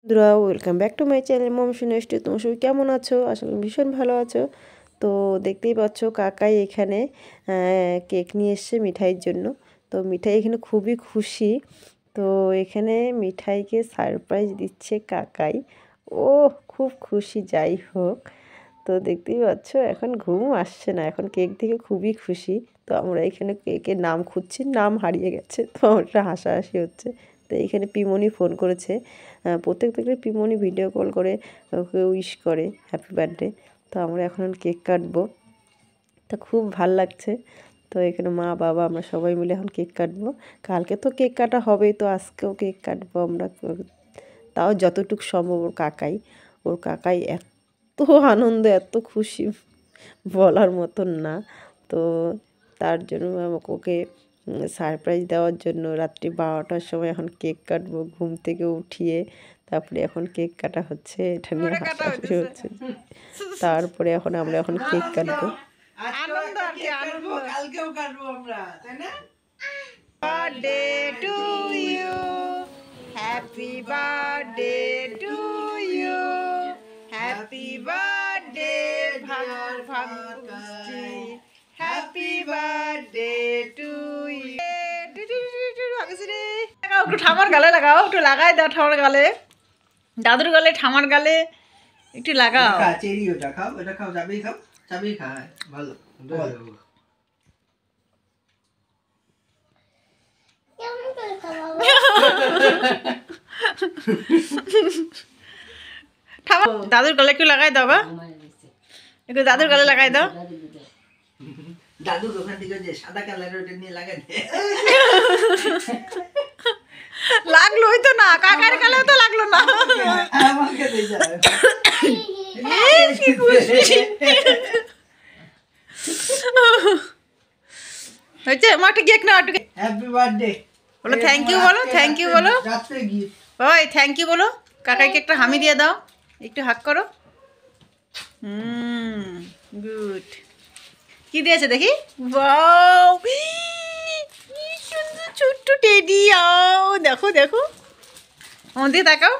বন্ধুরা welcome back to my channel মমসু নেস্টে। তোমার সবাই কেমন আছো? আশা করি ভীষণ ভালো আছো। তো দেখতেই পাচ্ছ কাকাই এখানে কেক নিয়ে এসছে মিঠাইয়ের জন্য। তো মিঠাই এখানে খুবই খুশি। তো এখানে মিঠাইকে সারপ্রাইজ দিচ্ছে কাকাই। ও খুব খুশি, যাই হোক। তো দেখতেই পাচ্ছ এখন ঘুম আসছে না, এখন কেক দেখে খুবই খুশি। তো আমরা এখানে কেকের নাম খুঁজছি, নাম হারিয়ে গেছে, তো আমরা হাসাহাসি হচ্ছে। তো এইখানে পিমনি ফোন করেছে। প্রত্যেক পিমনি ভিডিও কল করে ওকে উইশ করে হ্যাপি বার্থডে। তো আমরা এখন কেক কাটবো, তো খুব ভাল লাগছে। তো এখানে মা বাবা আমরা সবাই মিলে এখন কেক কাটবো। কালকে তো কেক কাটা হবেই, তো আজকেও কেক কাটবো আমরা। তাও যতটুকু সম্ভব ওর কাকাই এত আনন্দ, এত খুশি বলার মতন না। তো তার জন্য আমাকে ওকে সারপ্রাইজ দেওয়ার জন্য রাত্রি 12টার সময় এখন কেক কাটবো, ঘুম থেকে উঠিয়ে তারপরে এখন কেক কাটা হচ্ছে। এটা নিয়ে হাসাহাসি হচ্ছে। তারপরে আমরা এখন কেক কাটবো। Birthday to you, happy birthday to you, happy birthday Bhagyashree, happy birthday to you. একটু ঠামার গালে লাগাও, একটু লাগাই দাও ঠামার গালে, দাদুর গালে, ঠামার গালে একটু লাগাও। চেরি ওটা খাও, এটা খাও, চাবি খাও, চাবি খায় ভালো। দাদুর গালে একটু লাগাই দাও, একটু দাদুর গালে লাগাই দাও। দাদু ওখান থেকে যে সাদা কালারের ওটা নিয়ে লাগাই দে। লাগলোই তো না, কাকার গালেও তো লাগলো না। আমাকে দে যা। কি খুশি হয়েছে। মা একটা কেক নাও, একটু হ্যাপি বার্থডে বলো, থ্যাংক ইউ বলো, থ্যাংক ইউ বলো। রাত্রে গিফট ওই থ্যাংক ইউ বলো, কাকাইকে একটা হামি দিয়ে দাও, একটু হাক করো। গুড। কি দিয়েছে দেখি? ওয়াও, কি সুন্দর ছোট্ট টেডি। আও দেখো দেখো, আমাদের তাকাও।